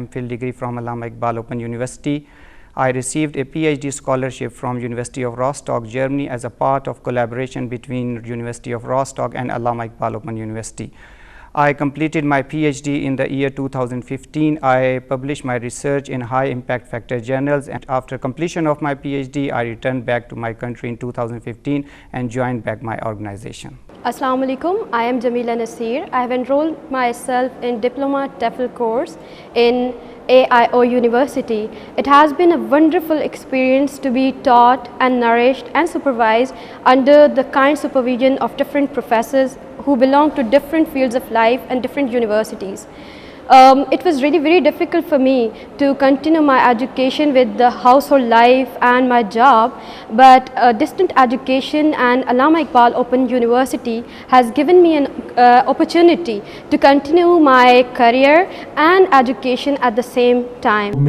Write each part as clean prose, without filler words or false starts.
MPhil degree from Allama Iqbal Open University. I received a PhD scholarship from University of Rostock, Germany as a part of collaboration between University of Rostock and Allama Iqbal Open University. I completed my PhD in the year 2015. I published my research in high impact factor journals, and after completion of my PhD, I returned back to my country in 2015 and joined back my organization. Assalamu alaikum. I am Jamila Nasir. I have enrolled myself in Diploma TEFL course in AIO University. It has been a wonderful experience to be taught and nourished and supervised under the kind supervision of different professors who belong to different fields of life and different universities. It was really very difficult for me to continue my education with the household life and my job, but distant education and Allama Iqbal Open University has given me an opportunity to continue my career and education at the same time.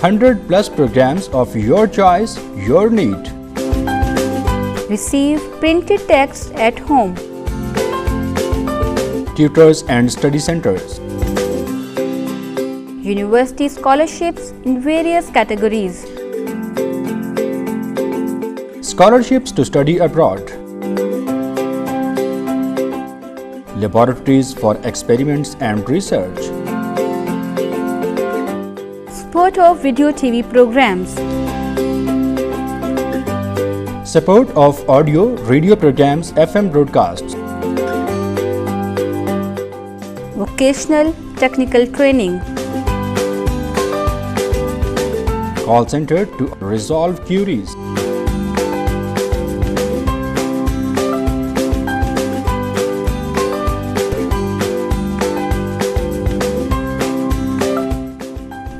100+ programs of your choice, your need. receive printed text at home, Tutors and study centers, university scholarships in various categories, scholarships to study abroad, laboratories for experiments and research, support of video TV programs, support of audio radio programs, FM broadcasts, vocational technical training, call center to resolve queries,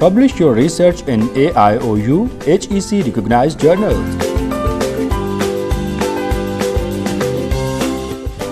publish your research in AIOU HEC recognized journals,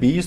20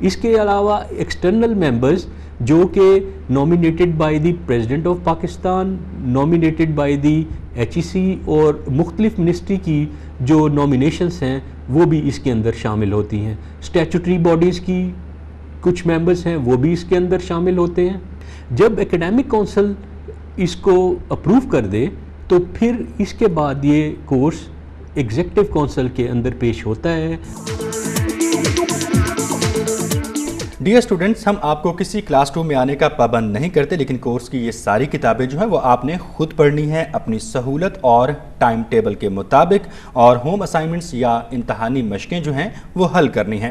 اس کے علاوہ external members جو کہ nominated by the president of Pakistan, nominated by the HEC اور مختلف ministry کی جو نامینیشنز ہیں وہ بھی اس کے اندر شامل ہوتی ہیں. اسٹیچوٹری باڈیز کی کچھ ممبرز ہیں وہ بھی اس کے اندر شامل ہوتے ہیں. جب اکیڈیمک کونسل اس کو اپروو کر دے تو پھر اس کے بعد یہ کورس ایگزیکٹو کونسل کے اندر پیش ہوتا ہے. ڈیئر اسٹوڈنٹس، ہم آپ کو کسی کلاس روم میں آنے کا پابند نہیں کرتے، لیکن کورس کی یہ ساری کتابیں جو ہیں وہ آپ نے خود پڑھنی ہیں اپنی سہولت اور ٹائم ٹیبل کے مطابق، اور ہوم اسائنمنٹس یا امتحانی مشقیں جو ہیں وہ حل کرنی ہیں.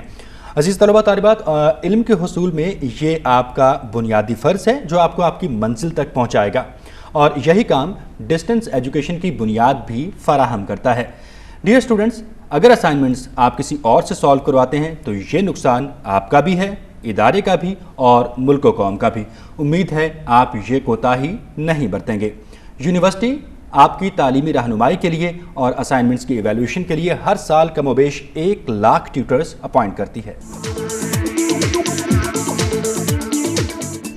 عزیز طلبہ طالبات، علم کے حصول میں یہ آپ کا بنیادی فرض ہے جو آپ کو آپ کی منزل تک پہنچائے گا، اور یہی کام ڈسٹنس ایجوکیشن کی بنیاد بھی فراہم کرتا ہے. ڈیئر اسٹوڈنٹس، اگر اسائنمنٹس آپ کسی اور سے سالو کرواتے ہیں تو یہ نقصان آپ کا بھی ہے، ادارے کا بھی، اور ملک و قوم کا بھی. امید ہے آپ یہ کوتاہی نہیں برتیں گے. یونیورسٹی آپ کی تعلیمی رہنمائی کے لیے اور اسائنمنٹس کی ایویلویشن کے لیے ہر سال کم و بیش 1 لاکھ ٹیوٹرز اپوائنٹ کرتی ہے.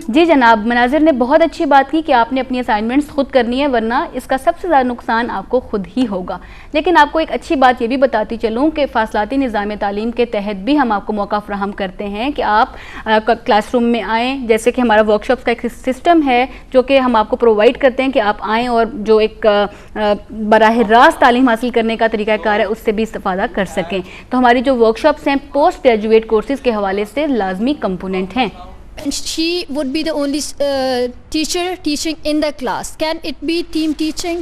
جی جناب، مناظر نے بہت اچھی بات کی کہ آپ نے اپنی اسائنمنٹس خود کرنی ہے، ورنہ اس کا سب سے زیادہ نقصان آپ کو خود ہی ہوگا. لیکن آپ کو ایک اچھی بات یہ بھی بتاتی چلوں کہ فاصلاتی نظام تعلیم کے تحت بھی ہم آپ کو موقع فراہم کرتے ہیں کہ آپ کلاس روم میں آئیں. جیسے کہ ہمارا ورک شاپس کا ایک سسٹم ہے جو کہ ہم آپ کو پرووائڈ کرتے ہیں کہ آپ آئیں اور جو ایک براہ راست تعلیم حاصل کرنے کا طریقہ کار ہے اس سے بھی استفادہ کر سکیں. تو ہماری جو ورک شاپس ہیں پوسٹ گریجویٹ کورسز کے حوالے سے لازمی کمپوننٹ ہیں. And she would be the only teacher teaching in the class. Can it be team teaching?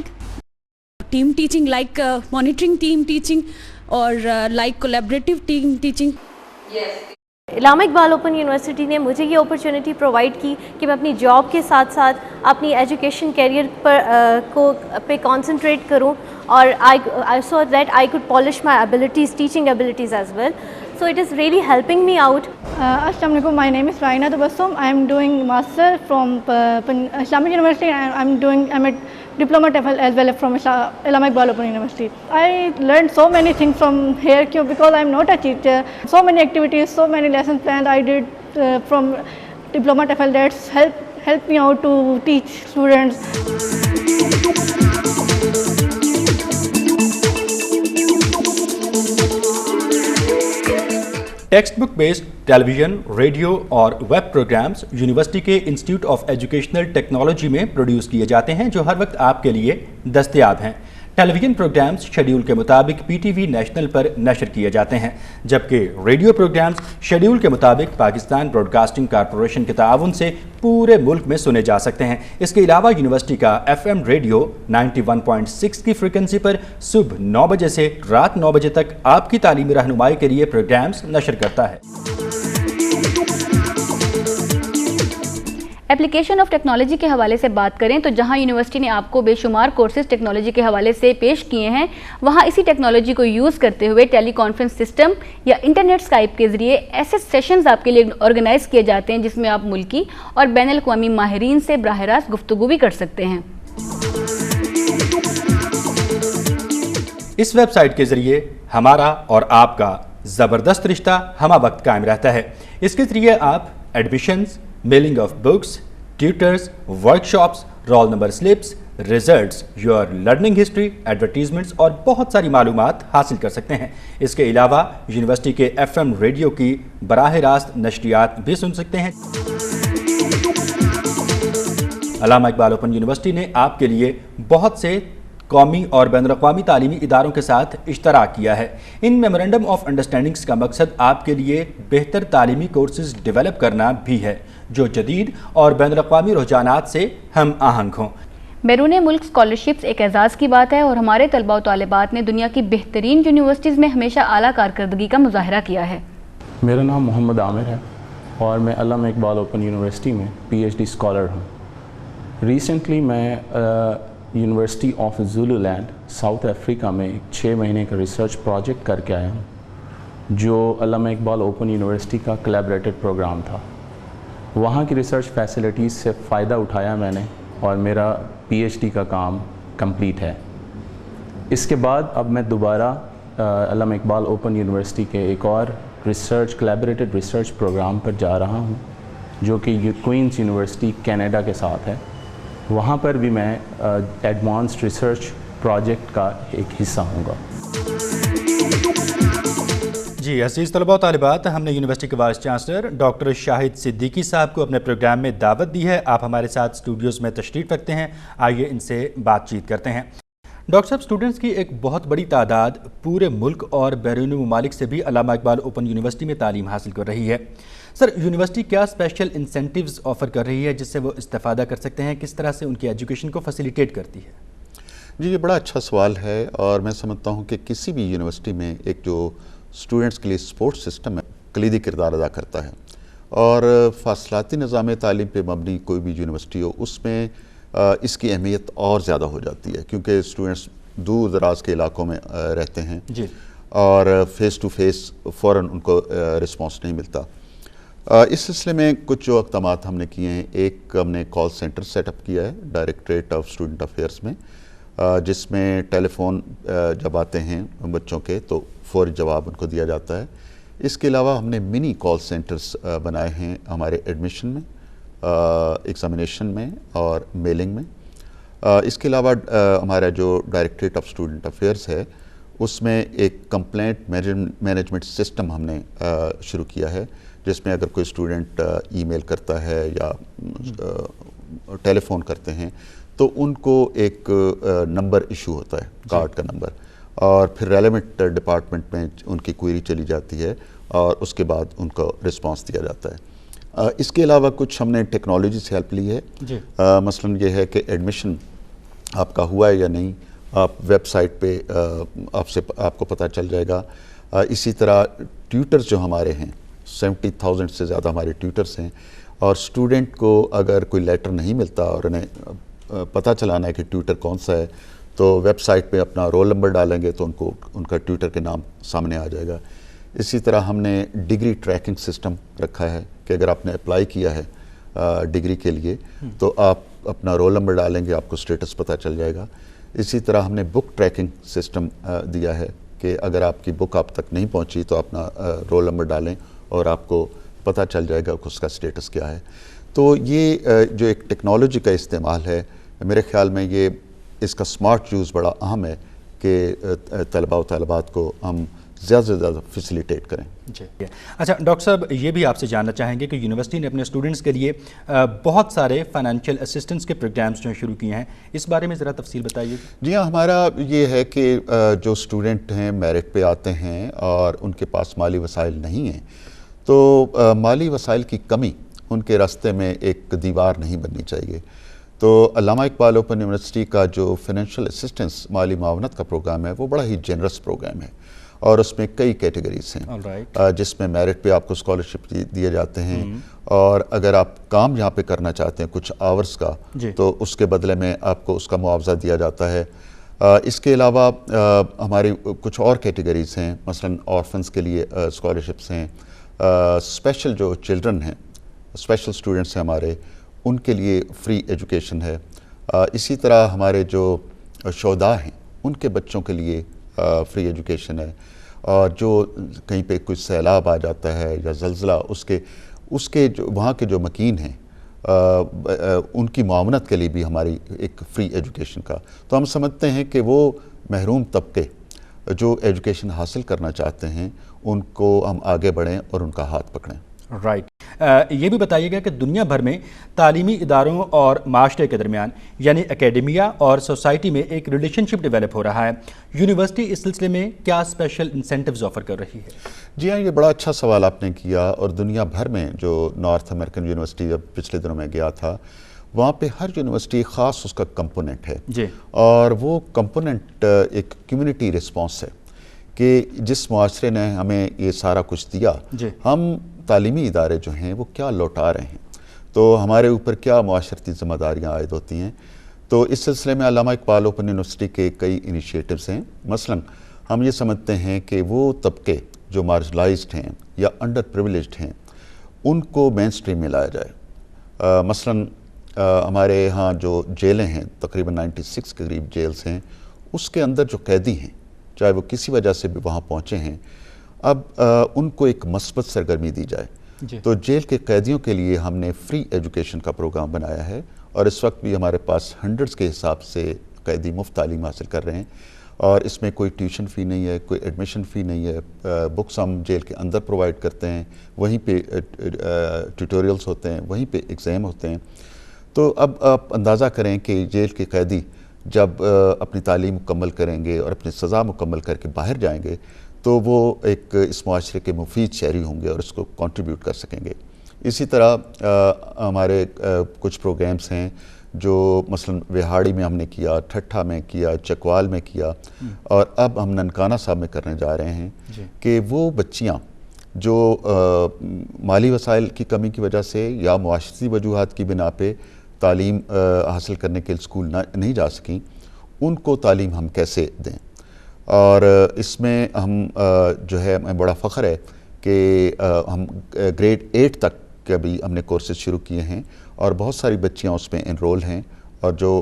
Team teaching like monitoring team teaching or like collaborative team teaching? Yes. Allama Iqbal open university نے مجھے یہ opportunity provide کی کہ میں اپنی job کے ساتھ ساتھ اپنی ایجوکیشن کیریئر پہ کانسنٹریٹ کروں، اور I saw that I could polish my abilities, teaching abilities as well. So it is really helping me out. Assalamu alaikum. My name is Raina Tabassum. I am doing master from Islamic University, and I'm a diploma TEFL as well from Allama Iqbal Open University. I learned so many things from here because I am not a teacher. So many activities, so many lesson plans I did from diploma TEFL that's helped me out to teach students. Textbook based television, radio اور web programmes university کے institute of educational technology میں produce کیے جاتے ہیں جو ہر وقت آپ کے لیے دستیاب ہیں. ٹیلی ویژن پروگرامز شیڈیول کے مطابق PTV نیشنل پر نشر کیے جاتے ہیں، جبکہ ریڈیو پروگرامز شیڈیول کے مطابق پاکستان براڈ کاسٹنگ کارپوریشن کے تعاون سے پورے ملک میں سنے جا سکتے ہیں. اس کے علاوہ یونیورسٹی کا FM ریڈیو 91.6 کی فریکوینسی پر صبح 9 بجے سے رات 9 بجے تک آپ کی تعلیمی رہنمائی کے لیے پروگرامز نشر کرتا ہے. اپلیکیشن آف ٹیکنالوجی کے حوالے سے بات کریں تو جہاں یونیورسٹی نے آپ کو بے شمار کورسز ٹیکنالوجی کے حوالے سے پیش کیے ہیں، وہاں اسی ٹیکنالوجی کو یوز کرتے ہوئے ٹیلی کانفرنس سسٹم یا انٹرنیٹ اسکائپ کے ذریعے ایسے سیشنز آپ کے لیے آرگنائز کیے جاتے ہیں جس میں آپ ملکی اور بین الاقوامی ماہرین سے براہ راست گفتگو بھی کر سکتے ہیں. اس ویب سائٹ کے ذریعے ہمارا اور آپ کا زبردست رشتہ ہمہ وقت قائم رہتا ہے. اس کے ذریعے آپ admissions, mailing of books, tutors, work shops, roll number slips, results, your learning history, advertisements اور بہت ساری معلومات حاصل کر سکتے ہیں. اس کے علاوہ یونیورسٹی کے FM ریڈیو کی براہ راست نشریات بھی سن سکتے ہیں. علامہ اقبال اوپن یونیورسٹی نے آپ کے لیے بہت سے قومی اور بین الاقوامی تعلیمی اداروں کے ساتھ اشتراک کیا ہے. ان میمورنڈم آف انڈرسٹینڈنگز کا مقصد آپ کے لیے بہتر تعلیمی کورسز ڈیولپ کرنا بھی ہے جو جدید اور بین الاقوامی رجحانات سے ہم آہنگ ہوں. بیرون ملک اسکالرشپس ایک اعزاز کی بات ہے، اور ہمارے طلباء و طالبات نے دنیا کی بہترین یونیورسٹیز میں ہمیشہ اعلیٰ کارکردگی کا مظاہرہ کیا ہے. میرا نام محمد عامر ہے اور میں علامہ اقبال اوپن یونیورسٹی میں PhD اسکالر ہوں. ریسنٹلی میں university of Zululand South Africa میں ایک 6 مہینے کا ریسرچ پروجیکٹ کر کے آیا ہوں جو علامہ اقبال اوپن یونیورسٹی کا کولیبریٹڈ پروگرام تھا. وہاں کی ریسرچ فیسلٹیز سے فائدہ اٹھایا میں نے اور میرا PhD کا کام کمپلیٹ ہے. اس کے بعد اب میں دوبارہ علامہ اقبال اوپن یونیورسٹی کے ایک اور ریسرچ کلیبریٹڈ ریسرچ پروگرام پر جا رہا ہوں جو کہ کوئنس یونیورسٹی کینیڈا کے ساتھ ہے. وہاں پر بھی میں ایڈوانسڈ ریسرچ پروجیکٹ کا ایک حصہ ہوں گا. جی عزیز طلباء و طالبات، ہم نے یونیورسٹی کے وائس چانسلر ڈاکٹر شاہد صدیقی صاحب کو اپنے پروگرام میں دعوت دی ہے. آپ ہمارے ساتھ اسٹوڈیوز میں تشریف رکھتے ہیں، آئیے ان سے بات چیت کرتے ہیں. ڈاکٹر صاحب، اسٹوڈنٹس کی ایک بہت بڑی تعداد پورے ملک اور بیرون ممالک سے بھی علامہ اقبال اوپن یونیورسٹی میں تعلیم حاصل کر رہی ہے. سر، یونیورسٹی کیا اسپیشل انسینٹیوز آفر کر رہی ہے جس سے وہ استفادہ کر سکتے ہیں؟ کس طرح سے ان کی ایجوکیشن کو فیسیلیٹیٹ کرتی ہے؟ جی، یہ بڑا اچھا سوال ہے، اور میں سمجھتا ہوں کہ کسی بھی یونیورسٹی میں ایک جو اسٹوڈنٹس کے لیے سپورٹ سسٹم ہے کلیدی کردار ادا کرتا ہے. اور فاصلاتی نظام تعلیم پہ مبنی کوئی بھی یونیورسٹی ہو، اس میں اس کی اہمیت اور زیادہ ہو جاتی ہے، کیونکہ اسٹوڈنٹس دور دراز کے علاقوں میں رہتے ہیں جی، اور فیس ٹو فیس فوراً ان کو رسپانس نہیں ملتا. اس سلسلے میں کچھ جو اقدامات ہم نے کیے ہیں، ایک ہم نے کال سینٹر سیٹ اپ کیا ہے ڈائریکٹریٹ آف اسٹوڈنٹ افیئرس میں، جس میں ٹیلی فون جب آتے ہیں بچوں کے تو فوری جواب ان کو دیا جاتا ہے. اس کے علاوہ ہم نے منی کال سینٹرز بنائے ہیں ہمارے ایڈمیشن میں، ایگزامینیشن میں اور میلنگ میں. اس کے علاوہ ہمارا جو ڈائریکٹریٹ آف اسٹوڈنٹ افیئرس ہے، اس میں ایک کمپلینٹ مینجمنٹ سسٹم ہم نے شروع کیا ہے، جس میں اگر کوئی اسٹوڈنٹ ای میل کرتا ہے یا ٹیلی فون کرتے ہیں تو ان کو ایک نمبر ایشو ہوتا ہے، کارڈ کا نمبر، اور پھر ریلیونٹ ڈپارٹمنٹ میں ان کی کوئری چلی جاتی ہے اور اس کے بعد ان کو رسپانس دیا جاتا ہے. اس کے علاوہ کچھ ہم نے ٹیکنالوجی سے ہیلپ لی ہے. مثلاً یہ ہے کہ ایڈمیشن آپ کا ہوا ہے یا نہیں، آپ ویب سائٹ پہ آپ کو پتہ چل جائے گا. اسی طرح ٹیوٹرز جو ہمارے ہیں، 70,000 سے زیادہ ہمارے ٹیوٹرز ہیں، اور اسٹوڈنٹ کو اگر کوئی لیٹر نہیں ملتا اور انہیں پتہ چلانا ہے کہ ٹیوٹر کون سا ہے، تو ویب سائٹ پہ اپنا رول نمبر ڈالیں گے تو ان کا ٹیوٹر کے نام سامنے آ جائے گا. اسی طرح ہم نے ڈگری ٹریکنگ سسٹم رکھا ہے کہ اگر آپ نے اپلائی کیا ہے ڈگری کے لیے تو آپ اپنا رول نمبر ڈالیں گے، آپ کو سٹیٹس پتہ چل جائے گا. اسی طرح ہم نے بک ٹریکنگ سسٹم دیا ہے کہ اگر آپ کی بک آپ تک نہیں پہنچی تو اپنا رول نمبر ڈالیں اور آپ کو پتہ چل جائے گا کہ اس کا سٹیٹس کیا ہے. تو یہ جو ایک ٹیکنالوجی کا استعمال ہے، میرے خیال میں یہ اس کا سمارٹ یوز بڑا اہم ہے کہ طلباء و طالبات کو ہم زیادہ سے زیادہ فیسیلیٹیٹ کریں. جی، اچھا ڈاکٹر صاحب، یہ بھی آپ سے جاننا چاہیں گے کہ یونیورسٹی نے اپنے اسٹوڈنٹس کے لیے بہت سارے فائنینشیل اسسٹنس کے پروگرامز جو شروع کیے ہیں، اس بارے میں ذرا تفصیل بتائیے. جی ہاں، ہمارا یہ ہے کہ جو اسٹوڈنٹ ہیں میرٹ پہ آتے ہیں اور ان کے پاس مالی وسائل نہیں ہیں، تو مالی وسائل کی کمی ان کے راستے میں ایک دیوار نہیں بننی چاہیے. تو علامہ اقبال اوپن یونیورسٹی کا جو فائنینشیل اسسٹنس مالی معاونت کا پروگرام ہے، وہ بڑا ہی جنرس پروگرام ہے، اور اس میں کئی کیٹیگریز ہیں، جس میں میرٹ پہ آپ کو اسکالرشپ دیے جاتے ہیں، اور اگر آپ کام یہاں پہ کرنا چاہتے ہیں کچھ آورز کا تو اس کے بدلے میں آپ کو اس کا معاوضہ دیا جاتا ہے. اس کے علاوہ ہماری کچھ اور کیٹیگریز ہیں، مثلاً آرفنز کے لیے اسکالرشپس ہیں، اسپیشل جو چلڈرن ہیں، اسپیشل اسٹوڈنٹس ہیں ہمارے، ان کے لیے فری ایجوکیشن ہے. اسی طرح ہمارے جو شہداء ہیں ان کے بچوں کے لیے فری ایجوکیشن ہے، اور جو کہیں پہ کوئی سیلاب آ جاتا ہے یا زلزلہ، اس کے جو وہاں کے جو مکین ہیں ان کی معاونت کے لیے بھی ہماری ایک فری ایجوکیشن کا. تو ہم سمجھتے ہیں کہ وہ محروم طبقے جو ایجوکیشن حاصل کرنا چاہتے ہیں ان کو ہم آگے بڑھیں اور ان کا ہاتھ پکڑیں. رائٹ. یہ بھی بتائیے گا کہ دنیا بھر میں تعلیمی اداروں اور معاشرے کے درمیان یعنی اکیڈمیا اور سوسائٹی میں ایک ریلیشن شپ ڈیولپ ہو رہا ہے، یونیورسٹی اس سلسلے میں کیا اسپیشل انسینٹیوز آفر کر رہی ہے؟ جی ہاں، یہ بڑا اچھا سوال آپ نے کیا. اور دنیا بھر میں جو نارتھ امریکن یونیورسٹی جب پچھلے دنوں میں گیا تھا، وہاں پہ ہر یونیورسٹی خاص اس کا کمپوننٹ ہے جی، اور وہ کمپوننٹ ایک کمیونٹی رسپانس ہے کہ جس معاشرے نے ہمیں یہ سارا کچھ دیا، ہم تعلیمی ادارے جو ہیں وہ کیا لوٹا رہے ہیں، تو ہمارے اوپر کیا معاشرتی ذمہ داریاں عائد ہوتی ہیں. تو اس سلسلے میں علامہ اقبال اوپن یونیورسٹی کے کئی انیشیٹوز ہیں. مثلاً ہم یہ سمجھتے ہیں کہ وہ طبقے جو مارجنلائزڈ ہیں یا انڈر پریویلیجڈ ہیں ان کو مین سٹریم میں لایا جائے. مثلاً ہمارے ہاں جو جیلیں ہیں، تقریباً 96 کے قریب جیلز ہیں، اس کے اندر جو قیدی ہیں، چاہے وہ کسی وجہ سے بھی وہاں پہنچے ہیں، اب ان کو ایک مثبت سرگرمی دی جائے. تو جیل کے قیدیوں کے لیے ہم نے فری ایجوکیشن کا پروگرام بنایا ہے اور اس وقت بھی ہمارے پاس ہنڈریڈز کے حساب سے قیدی مفت تعلیم حاصل کر رہے ہیں اور اس میں کوئی ٹیوشن فی نہیں ہے, کوئی ایڈمیشن فی نہیں ہے. بکس ہم جیل کے اندر پرووائڈ کرتے ہیں, وہیں پہ ٹیوٹوریلز ہوتے ہیں, وہیں پہ ایگزام ہوتے ہیں. تو اب آپ اندازہ کریں کہ جیل کے قیدی جب اپنی تعلیم مکمل کریں گے اور اپنی سزا مکمل کر کے باہر جائیں گے تو وہ ایک اس معاشرے کے مفید شہری ہوں گے اور اس کو کنٹریبیوٹ کر سکیں گے. اسی طرح ہمارے کچھ پروگرامز ہیں جو مثلا وہاڑی میں ہم نے کیا, ٹھٹھا میں کیا, چکوال میں کیا اور اب ہم ننکانہ صاحب میں کرنے جا رہے ہیں کہ وہ بچیاں جو مالی وسائل کی کمی کی وجہ سے یا معاشرتی وجوہات کی بنا پہ تعلیم حاصل کرنے کے لیے اسکول نہیں جا سکیں, ان کو تعلیم ہم کیسے دیں. اور اس میں ہم جو ہے ہمیں بڑا فخر ہے کہ ہم گریڈ 8 تک کے بھی ہم نے کورسز شروع کیے ہیں اور بہت ساری بچیاں اس میں انرول ہیں اور جو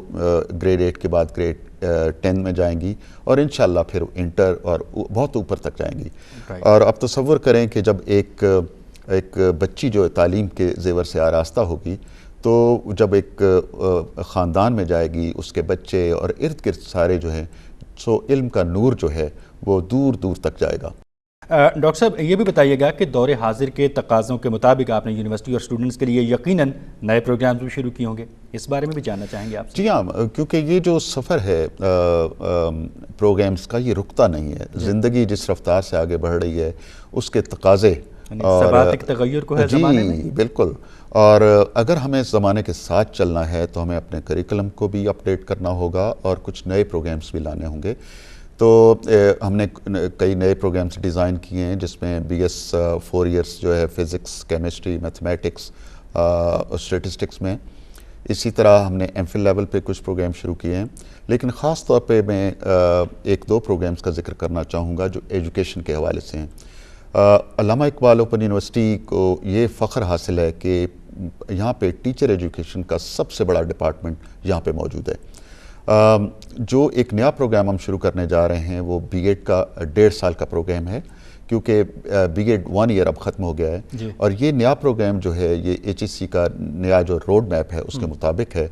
گریڈ 8 کے بعد گریڈ 10 میں جائیں گی اور انشاءاللہ پھر انٹر اور بہت اوپر تک جائیں گی. اور اب تصور کریں کہ جب ایک بچی جو تعلیم کے زیور سے آراستہ ہوگی تو جب ایک خاندان میں جائے گی, اس کے بچے اور ارد گرد سارے جو ہیں, سو علم کا نور جو ہے وہ دور دور تک جائے گا. ڈاکٹر صاحب یہ بھی بتائیے گا کہ دور حاضر کے تقاضوں کے مطابق آپ نے یونیورسٹی اور اسٹوڈنٹس کے لیے یقیناً نئے پروگرامز بھی شروع کیے ہوں گے, اس بارے میں بھی جاننا چاہیں گے آپ سے. جی ہاں, کیونکہ یہ جو سفر ہے پروگرامز کا یہ رکتا نہیں ہے. زندگی جس رفتار سے آگے بڑھ رہی ہے اس کے تقاضے ثبات تغیر کو ہے زمانے میں. جی بالکل, اور اگر ہمیں زمانے کے ساتھ چلنا ہے تو ہمیں اپنے کریکلم کو بھی اپڈیٹ کرنا ہوگا اور کچھ نئے پروگرامز بھی لانے ہوں گے. تو ہم نے کئی نئے پروگرامز ڈیزائن کیے ہیں جس میں BS 4 ایئرس جو ہے فزکس, کیمسٹری, میتھمیٹکس, اسٹیٹسٹکس میں. اسی طرح ہم نے ایم فل لیول پہ کچھ پروگرام شروع کیے ہیں, لیکن خاص طور پہ میں 1-2 پروگرامز کا ذکر کرنا چاہوں گا جو ایجوکیشن کے حوالے سے ہیں. علامہ اقبال اوپن یونیورسٹی کو یہ فخر حاصل ہے کہ یہاں پہ ٹیچر ایجوکیشن کا سب سے بڑا ڈپارٹمنٹ یہاں پہ موجود ہے. جو ایک نیا پروگرام ہم شروع کرنے جا رہے ہیں وہ B.Ed کا 1.5 سال کا پروگرام ہے, کیونکہ B.Ed 1 ایئر اب ختم ہو گیا ہے اور یہ نیا پروگرام جو ہے یہ HEC کا نیا جو روڈ میپ ہے اس کے مطابق ہے.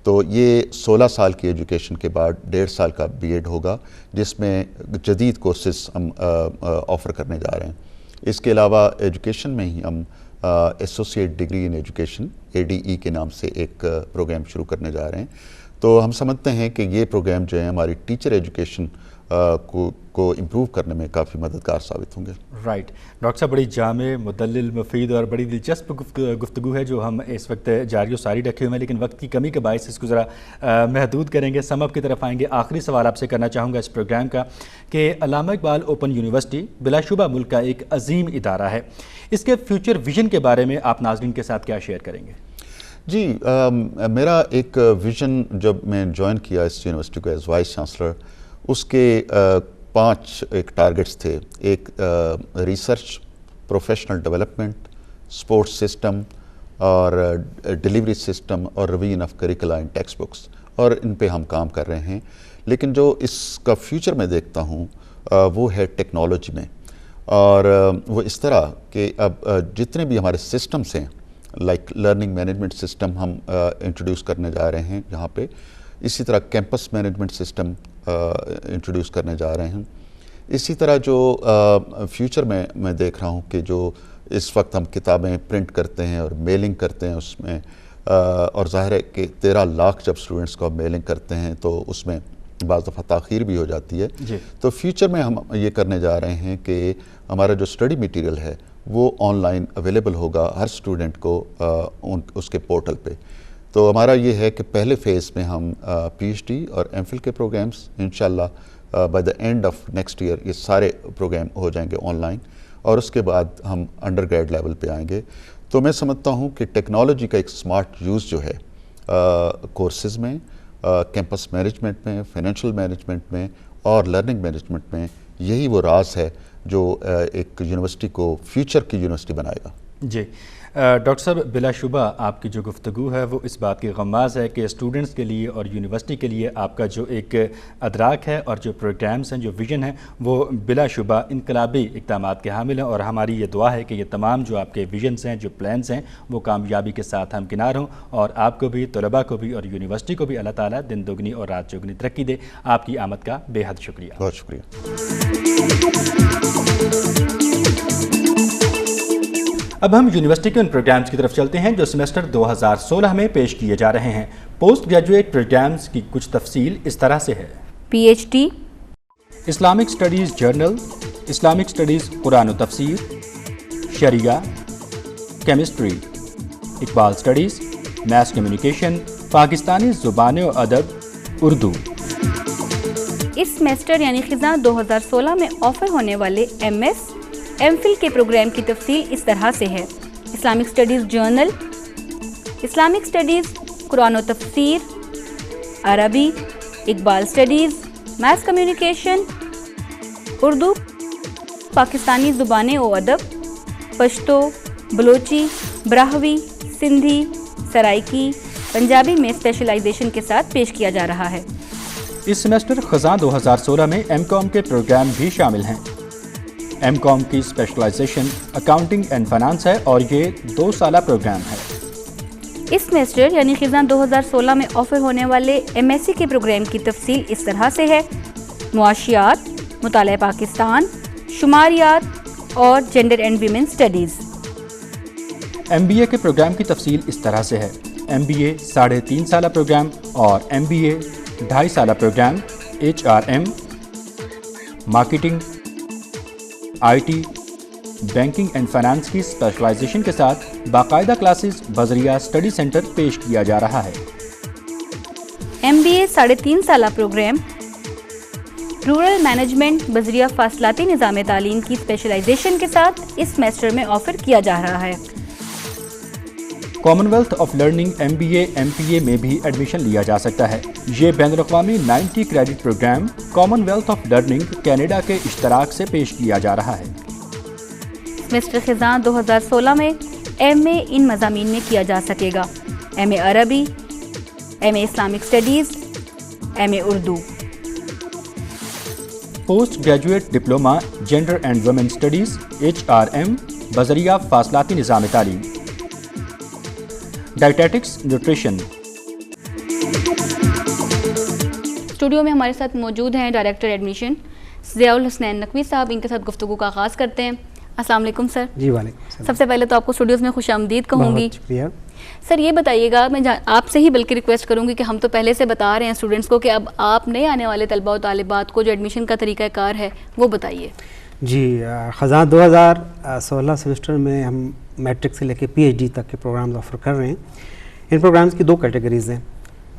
تو یہ 16 سال کی ایجوکیشن کے بعد 1.5 سال کا B.Ed ہوگا جس میں جدید کورسز ہم آفر کرنے جا رہے ہیں. اس کے علاوہ ایجوکیشن میں ہی ہم associate degree in education ADE کے نام سے ایک پروگرام شروع کرنے جا رہے ہیں. تو ہم سمجھتے ہیں کہ یہ پروگرام جو ہے ہماری ٹیچر ایجوکیشن کو امپروو کرنے میں کافی مددگار ثابت ہوں گے. رائٹ ڈاکٹر صاحب, بڑی جامع, مدلل, مفید اور بڑی دلچسپ گفتگو ہے جو ہم اس وقت جاری و ساری رکھے ہوئے ہیں, لیکن وقت کی کمی کے باعث اس کو ذرا محدود کریں گے. سم اپ کی طرف آئیں گے. آخری سوال آپ سے کرنا چاہوں گا اس پروگرام کا کہ علامہ اقبال اوپن یونیورسٹی بلا شبہ ملک کا ایک عظیم ادارہ ہے, اس کے فیوچر ویژن کے بارے میں آپ ناظرین کے ساتھ کیا شیئر کریں گے؟ جی میرا ایک ویژن جب میں جوائن کیا اس یونیورسٹی کو ایز وائس چانسلر, اس کے 5 ایک ٹارگٹس تھے. ایک research, professional development, sports system اور ڈیلیوری سسٹم اور revision of curricula and text books, اور ان پہ ہم کام کر رہے ہیں. لیکن جو اس کا فیوچر میں دیکھتا ہوں وہ ہے ٹیکنالوجی میں, اور وہ اس طرح کہ اب جتنے بھی ہمارے سسٹمز ہیں لائک لرننگ مینجمنٹ سسٹم ہم انٹروڈیوس کرنے جا رہے ہیں یہاں پہ. اسی طرح کیمپس مینجمنٹ سسٹم انٹروڈیوس کرنے جا رہے ہیں. اسی طرح جو فیوچر میں دیکھ رہا ہوں کہ جو اس وقت ہم کتابیں پرنٹ کرتے ہیں اور میلنگ کرتے ہیں اس میں, اور ظاہر ہے کہ 13 لاکھ جب اسٹوڈنٹس کو ہم میلنگ کرتے ہیں تو اس میں بعض دفعہ تاخیر بھی ہو جاتی ہے. تو فیوچر میں ہم یہ کرنے جا رہے ہیں کہ ہمارا جو اسٹڈی میٹیریل ہے وہ آن لائن اویلیبل ہوگا ہر اسٹوڈنٹ کو اس کے پورٹل پہ. تو ہمارا یہ ہے کہ پہلے فیز میں ہم PhD اور MPhil کے پروگرامز انشاءاللہ by the end of next year یہ سارے پروگرام ہو جائیں گے آن لائن, اور اس کے بعد ہم انڈر گریڈ لیول پہ آئیں گے. تو میں سمجھتا ہوں کہ ٹیکنالوجی کا ایک سمارٹ یوز جو ہے کورسز میں, کیمپس مینجمنٹ میں, فائنینشیل مینجمنٹ میں اور لرننگ مینجمنٹ میں, یہی وہ راز ہے جو ایک یونیورسٹی کو فیوچر کی یونیورسٹی بنائے گا. جی ڈاکٹر صاحب بلا شبہ آپ کی جو گفتگو ہے وہ اس بات کی غماز ہے کہ اسٹوڈنٹس کے لیے اور یونیورسٹی کے لیے آپ کا جو ایک ادراک ہے اور جو پروگرامز ہیں جو ویژن ہے وہ بلا شبہ انقلابی اقدامات کے حامل ہیں، اور ہماری یہ دعا ہے کہ یہ تمام جو آپ کے ویژنز ہیں جو پلانز ہیں وہ کامیابی کے ساتھ ہمکنار ہوں، اور آپ کو بھی، طلباء کو بھی اور یونیورسٹی کو بھی اللہ تعالیٰ دن دگنی اور رات چگنی ترقی دے۔ آپ کی آمد کا بے حد شکریہ۔ بہت شکریہ۔ اب ہم یونیورسٹی کے ان پروگرامز کی طرف چلتے ہیں جو سیمسٹر 2016 میں پیش کیے جا رہے ہیں۔ پوسٹ گریجویٹ پروگرامز کی کچھ تفصیل اس طرح سے ہے: P H D, Islamic studies general, Islamic studies قرآن و تفسیر، شریعہ، chemistry, Iqbal studies, mass communication, پاکستانی زبانیں و ادب، اردو۔ اس سیمسٹر یعنی خزاں 2016 میں آفر ہونے والے ایم ایس ایم فل کے پروگرام کی تفصیل اس طرح سے ہے: Islamic studies general, Islamic studies قرآن و تفسیر، Arabi, Iqbal studies, mass communication, Urdu, پاکستانی زبانیں و ادب، پشتو، بلوچی، براہوی، سندھی، سرائکی، پنجابی میں اسپیشلائزیشن کے ساتھ پیش کیا جا رہا ہے۔ اس سیمسٹر خزاں 2016 میں ایم کام کے پروگرام بھی شامل ہیں۔ ایم کام کی اسپیشلائزیشن اکاؤنٹنگ اینڈ فائنانس ہے اور یہ 2 سالہ پروگرام ہے۔ اس سیمسٹر یعنی خزاں 2016 میں آفر ہونے والے ایم ایس سی کے پروگرام کی تفصیل اس طرح سے ہے: معاشیات، مطالعہ پاکستان، شماریات اور gender and women studies. M B A کے پروگرام کی تفصیل اس طرح سے ہے: ایم بی اے 3.5 سالہ پروگرام اور ایم بی اے 2.5 سالہ programme, H R M, marketing, I T, banking and finance کی اسپیشلائزیشن کے ساتھ باقاعدہ کلاسز بذریعہ اسٹڈی سینٹر پیش کیا جا رہا ہے۔ ایم بی اے 3.5 سالہ پروگرام رورل مینجمنٹ بذریعہ فاصلاتی نظام تعلیم کی اسپیشلائزیشن کے ساتھ اس سیمسٹر میں آفر کیا جا رہا ہے۔ Commonwealth of learning M B A M P A میں بھی ایڈمیشن لیا جا سکتا ہے۔ یہ بین الاقوامی 90 credit programme Commonwealth of learning Canada کے اشتراک سے پیش کیا جا رہا ہے۔ سیمسٹر خزاں 2016 میں ایم اے ان مضامین میں کیا جا سکے گا: M A Arabi, M A Islamic studies, M A Urdu. Post graduate diploma gender and women studies, H R M, بذریعہ فاصلاتی نظام تعلیم۔ Dietetics nutrition. اسٹوڈیو میں ہمارے ساتھ موجود ہیں ڈائریکٹر ایڈمیشن ضیاء الحسنین نقوی صاحب، ان کے ساتھ گفتگو کا آغاز کرتے ہیں۔ السلام علیکم سر۔ جی وعلیکم السلام۔ سب سے پہلے تو آپ کو اسٹوڈیوز میں خوش آمدید کہوں گی۔ بہت شکریہ سر، یہ بتائیے گا، میں آپ سے ہی بلکہ ریکویسٹ کروں گی کہ ہم تو پہلے سے بتا رہے ہیں اسٹوڈنٹس کو کہ اب آپ نئے آنے والے طلباء و طالبات کو جو ایڈمیشن کا طریقہ کار ہے وہ بتائیے۔ جی، خزاں 2016 سیمسٹر میں ہم میٹرک سے لے کے پی ایچ ڈی تک کے پروگرامز آفر کر رہے ہیں۔ ان پروگرامز کی 2 کیٹیگریز ہیں،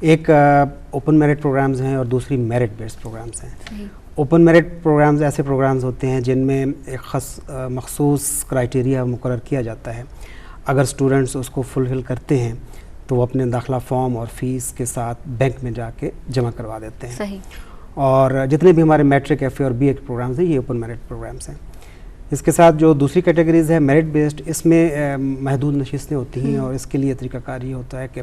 ایک اوپن میرٹ پروگرامز ہیں اور دوسری میرٹ بیسڈ پروگرامز ہیں۔ اوپن میرٹ پروگرامز ایسے پروگرامز ہوتے ہیں جن میں ایک مخصوص کرائٹیریا مقرر کیا جاتا ہے، اگر اسٹوڈنٹس اس کو فلفل کرتے ہیں تو وہ اپنے داخلہ فارم اور فیس کے ساتھ بینک میں جا کے جمع کروا دیتے ہیں۔ صحیح۔ اور جتنے بھی ہمارے میٹرک، ایف اے اور بی اے کے پروگرامز ہیں یہ اوپن میرٹ پروگرامز ہیں۔ اس کے ساتھ جو دوسری کیٹیگریز ہے میرٹ بیسڈ، اس میں محدود نشستیں ہوتی ہیں اور اس کے لیے طریقہ کار یہ ہوتا ہے کہ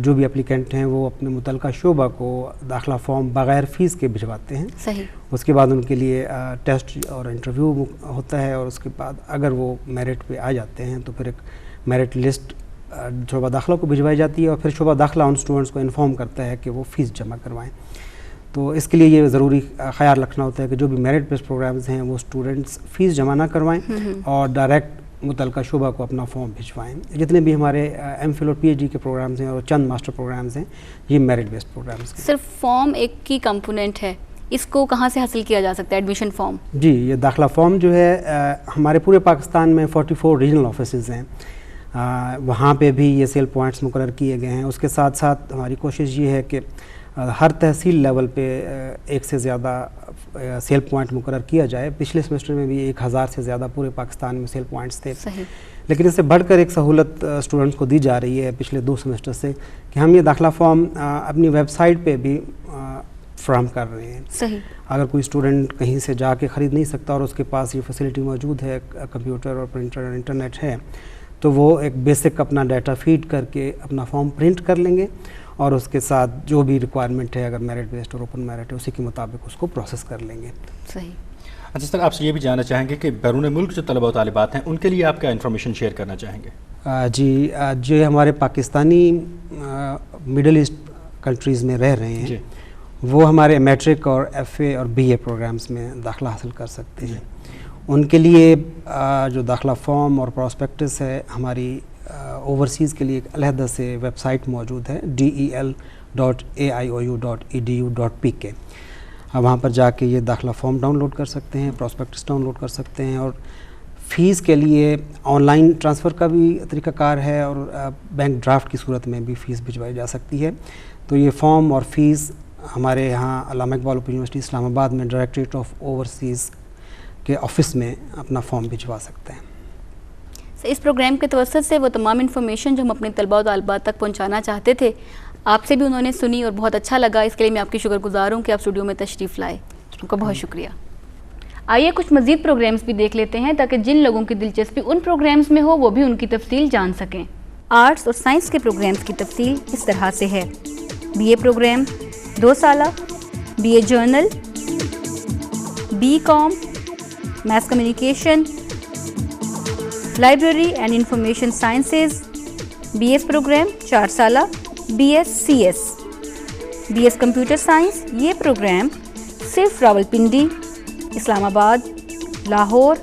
جو بھی اپلیکنٹ ہیں وہ اپنے متعلقہ شعبہ کو داخلہ فارم بغیر فیس کے بھجواتے ہیں۔ صحیح۔ اس کے بعد ان کے لیے ٹیسٹ اور انٹرویو ہوتا ہے، اور اس کے بعد اگر وہ میرٹ پہ آ جاتے ہیں تو پھر ایک میرٹ لسٹ شعبہ داخلہ کو بھجوائی جاتی ہے، اور پھر شعبہ داخلہ ان اسٹوڈنٹس کو انفارم کرتا ہے کہ وہ فیس جمع کروائیں۔ تو اس کے لیے یہ ضروری خیال رکھنا ہوتا ہے کہ جو بھی میرٹ بیسڈ پروگرامز ہیں وہ اسٹوڈنٹس فیس جمع نہ کروائیں اور ڈائریکٹ متعلقہ شعبہ کو اپنا فارم بھجوائیں۔ جتنے بھی ہمارے ایم فل اور پی ایچ ڈی کے پروگرامز ہیں اور چند ماسٹر پروگرامز ہیں یہ میرٹ بیسڈ پروگرامز ہیں۔ صرف فارم ایک کی کمپوننٹ ہے، اس کو کہاں سے حاصل کیا جا سکتا ہے ایڈمیشن فارم؟ جی، یہ داخلہ فارم جو ہے ہمارے پورے پاکستان میں 44 ریجنل آفیسز ہیں، وہاں پہ بھی یہ سیل پوائنٹس مقرر کیے گئے ہیں۔ اس کے ساتھ ساتھ ہماری کوشش یہ ہے کہ ہر تحصیل لیول پہ 1 سے زیادہ سیل پوائنٹ مقرر کیا جائے۔ پچھلے سیمسٹر میں بھی 1000 سے زیادہ پورے پاکستان میں سیل پوائنٹس تھے۔ صحیح۔ لیکن اس سے بڑھ کر ایک سہولت اسٹوڈنٹس کو دی جا رہی ہے پچھلے 2 سیمسٹر سے کہ ہم یہ داخلہ فارم اپنی ویب سائٹ پہ بھی فراہم کر رہے ہیں۔ صحیح۔ اگر کوئی اسٹوڈنٹ کہیں سے جا کے خرید نہیں سکتا اور اس کے پاس یہ فیسلٹی موجود ہے، کمپیوٹر اور پرنٹر اور انٹرنیٹ ہے، تو وہ ایک بیسک اپنا ڈیٹا فیڈ کر کے اپنا فارم پرنٹ کر لیں گے اور اس کے ساتھ جو بھی ریکوائرمنٹ ہے اگر میرٹ بیسڈ اور اوپن میرٹ ہے اسی کے مطابق اس کو پروسیس کر لیں گے. صحیح. اچھا سر، آپ سے یہ بھی جاننا چاہیں گے کہ بیرون ملک جو طلبہ و طالبات ہیں ان کے لیے آپ کیا انفارمیشن شیئر کرنا چاہیں گے؟ جی، جو ہمارے پاکستانی مڈل ایسٹ کنٹریز میں رہ رہے ہیں وہ ہمارے میٹرک اور ایف اے اور بی اے پروگرامز میں داخلہ حاصل کر سکتے ہیں. ان کے لیے جو داخلہ فارم اور پراسپیکٹس ہے ہماری اوورسیز کے لیے ایک علیحدہ سے ویب سائٹ موجود ہے del.aiou.edu.pk. وہاں پر جا کے یہ داخلہ فارم ڈاؤن لوڈ کر سکتے ہیں، پراسپیکٹس ڈاؤن لوڈ کر سکتے ہیں، اور فیس کے لیے آن لائن ٹرانسفر کا بھی طریقہ کار ہے اور بینک ڈرافٹ کی صورت میں بھی فیس بھجوائی جا سکتی ہے. تو یہ فارم اور فیس ہمارے یہاں علامہ اقبال اوپن یونیورسٹی اسلام آباد میں ڈائریکٹریٹ آف اوورسیز کے آفس میں اپنا فارم بھجوا سکتے ہیں. اس پروگرام کے توسط سے وہ تمام انفارمیشن جو ہم اپنے طلباء و طالبات تک پہنچانا چاہتے تھے آپ سے بھی انہوں نے سنی اور بہت اچھا لگا. اس کے لیے میں آپ کی شکر گزار ہوں کہ آپ اسٹوڈیو میں تشریف لائے. ان کا بہت شکریہ. آئیے کچھ مزید پروگرامز بھی دیکھ لیتے ہیں تاکہ جن لوگوں کی دلچسپی ان پروگرامز میں ہو وہ بھی ان کی تفصیل جان سکیں. آرٹس اور سائنس کے پروگرامز کی تفصیل اس طرح سے ہے: بی اے پروگرام 2 سالہ، B A general, B com, mass communication, library and information sciences. B S programme 4 سالہ، B S C S, B S computer science. یہ پروگرام صرف راولپنڈی، اسلام آباد، لاہور،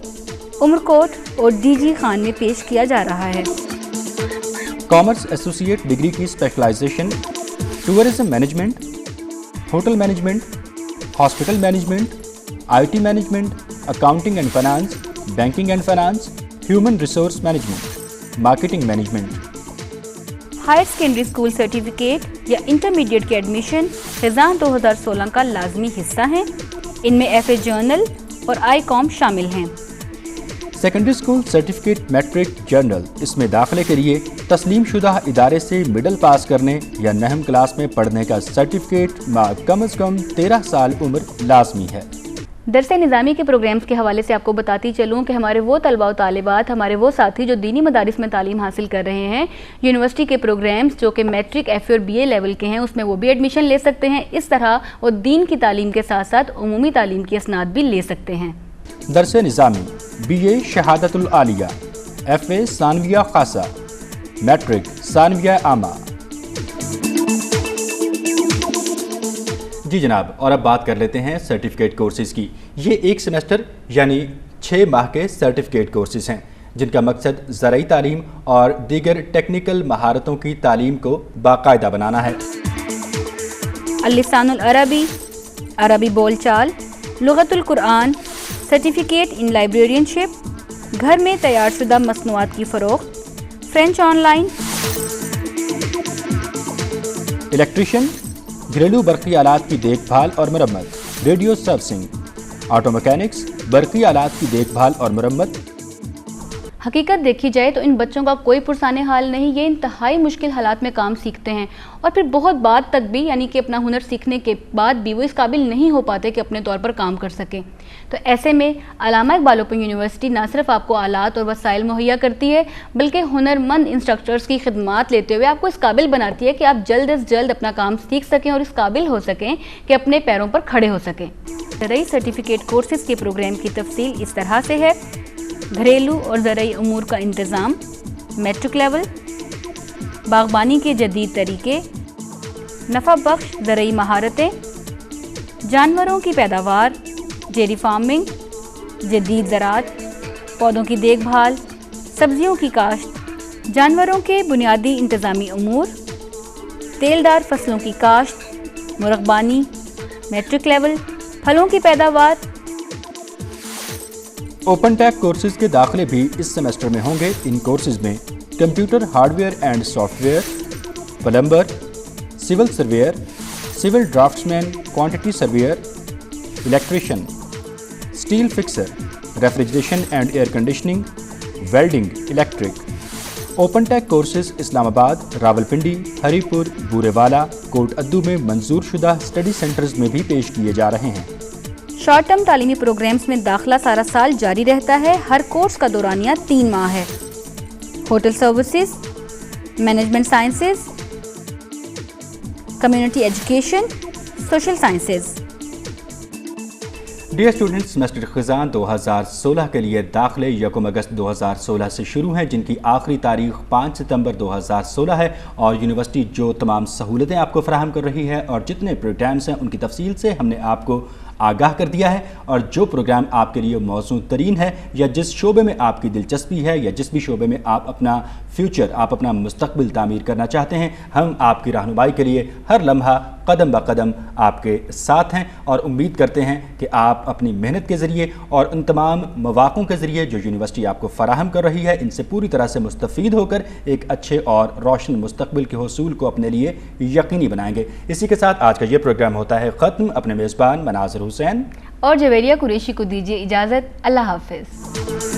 عمرکوٹ اور ڈی جی خان میں پیش کیا جا رہا ہے. کامرس ایسوسیٹ ڈگری کی specialisation tourism management, hotel management, hospital management, I T management, accounting and finance, banking and finance, human resource management, marketing management. Higher secondary school certificate یا انٹرمیڈیٹ کے admission خزاں 2016 کا لازمی حصہ ہیں. ان میں ایف اے جرنل اور آئی کام شامل ہیں. Secondary school certificate matric general, اس میں داخلے کے لیے تسلیم شدہ ادارے سے مڈل پاس کرنے یا نہم کلاس میں پڑھنے کا سرٹیفکیٹ کم از کم 13 سال عمر لازمی ہے. درس نظامی کے پروگرامز کے حوالے سے آپ کو بتاتی چلوں کہ ہمارے وہ طلباء و طالبات، ہمارے وہ ساتھی جو دینی مدارس میں تعلیم حاصل کر رہے ہیں، یونیورسٹی کے پروگرامز جو کہ میٹرک، ایف اے اور بی اے لیول کے ہیں اس میں وہ بھی ایڈمیشن لے سکتے ہیں. اس طرح وہ دین کی تعلیم کے ساتھ ساتھ عمومی تعلیم کی اسناد بھی لے سکتے ہیں. درس نظامی بی اے شہادت العالیہ، ایف اے ثانویہ خاصہ، میٹرک ثانویہ عامہ. جی جناب، اور اب بات کر لیتے ہیں سرٹیفکیٹ کورسز کی. یہ 1 سیمسٹر یعنی 6 ماہ کے سرٹیفکیٹ کورسز ہیں جن کا مقصد زرعی تعلیم اور دیگر ٹیکنیکل مہارتوں کی تعلیم کو باقاعدہ بنانا ہے. اللسان العربی، عربی بول چال، لغت القرآن، سرٹیفکیٹ ان لائبریرین شپ، گھر میں تیار شدہ مصنوعات کی فروخت، فرینچ آن لائن، الیکٹریشین، گھریلو برقی آلات کی دیکھ بھال اور مرمت، ریڈیو سروسنگ، آٹو میکینکس، برقی آلات کی دیکھ بھال اور مرمت. حقیقت دیکھی جائے تو ان بچوں کا کوئی پرسانے حال نہیں. یہ انتہائی مشکل حالات میں کام سیکھتے ہیں اور پھر بہت بعد تک بھی، یعنی کہ اپنا ہنر سیکھنے کے بعد بھی وہ اس قابل نہیں ہو پاتے کہ اپنے طور پر کام کر سکیں. تو ایسے میں علامہ اقبال اوپن یونیورسٹی نہ صرف آپ کو آلات اور وسائل مہیا کرتی ہے بلکہ ہنرمند انسٹرکٹرز کی خدمات لیتے ہوئے آپ کو اس قابل بناتی ہے کہ آپ جلد از جلد اپنا کام سیکھ سکیں اور اس قابل ہو سکیں کہ اپنے پیروں پر کھڑے ہو سکیں. زرعی سرٹیفکیٹ کورسز کے پروگرام کی تفصیل اس طرح سے ہے: گھریلو اور زرعی امور کا انتظام، میٹرک لیول، باغبانی کے جدید طریقے، نفع بخش زرعی مہارتیں، جانوروں کی پیداوار، ڈیری فارمنگ، جدید زراعت، پودوں کی دیکھ بھال، سبزیوں کی کاشت، جانوروں کے بنیادی انتظامی امور، تیلدار فصلوں کی کاشت، مرغبانی، میٹرک لیول، پھلوں کی پیداوار. اوپن ٹیک کورسز کے داخلے بھی اس سیمسٹر میں ہوں گے. ان کورسز میں computer hardware and software, plumber, civil surveyor, civil draughtsman, quantity surveyor, electrician, steel fixer, refrigeration and air conditioning, welding, electric. Open tech courses Islamabad, Rawalpindi, ہری پور، بورے والا، کوٹ ادو میں منظور شدہ اسٹڈی سینٹرز میں بھی پیش کیے جا رہے ہیں. شارٹ ٹرم تعلیمی پروگرامز میں داخلہ سارا سال جاری رہتا ہے. ہر کورس کا دورانیہ 3 ماہ ہے. Hotel services, management sciences, community education, social sciences. Dear students, semester خزاں 2016 کے لیے داخلے 1 اگست 2016 سے شروع ہیں, جن کی آخری تاریخ 5 ستمبر 2016 ہے, اور یونیورسٹی جو تمام سہولتیں آپ کو فراہم کر رہی ہے اور جتنے پروگرامس ہیں ان کی تفصیل سے ہم نے آپ کو آگاہ کر دیا ہے. اور جو پروگرام آپ کے لیے موزوں ترین ہے, یا جس شعبے میں آپ کی دلچسپی ہے, یا جس بھی شعبے میں آپ اپنا فیوچر, آپ اپنا مستقبل تعمیر کرنا چاہتے ہیں, ہم آپ کی رہنمائی کے لیے ہر لمحہ قدم بہ قدم آپ کے ساتھ ہیں, اور امید کرتے ہیں کہ آپ اپنی محنت کے ذریعے اور ان تمام مواقعوں کے ذریعے جو یونیورسٹی آپ کو فراہم کر رہی ہے, ان سے پوری طرح سے مستفید ہو کر ایک اچھے اور روشن مستقبل کے حصول کو اپنے لیے یقینی بنائیں گے. اسی کے ساتھ آج کا یہ پروگرام ہوتا ہے ختم. اپنے میزبان مناظر حسین اور جویریہ قریشی کو دیجیے اجازت. اللہ حافظ.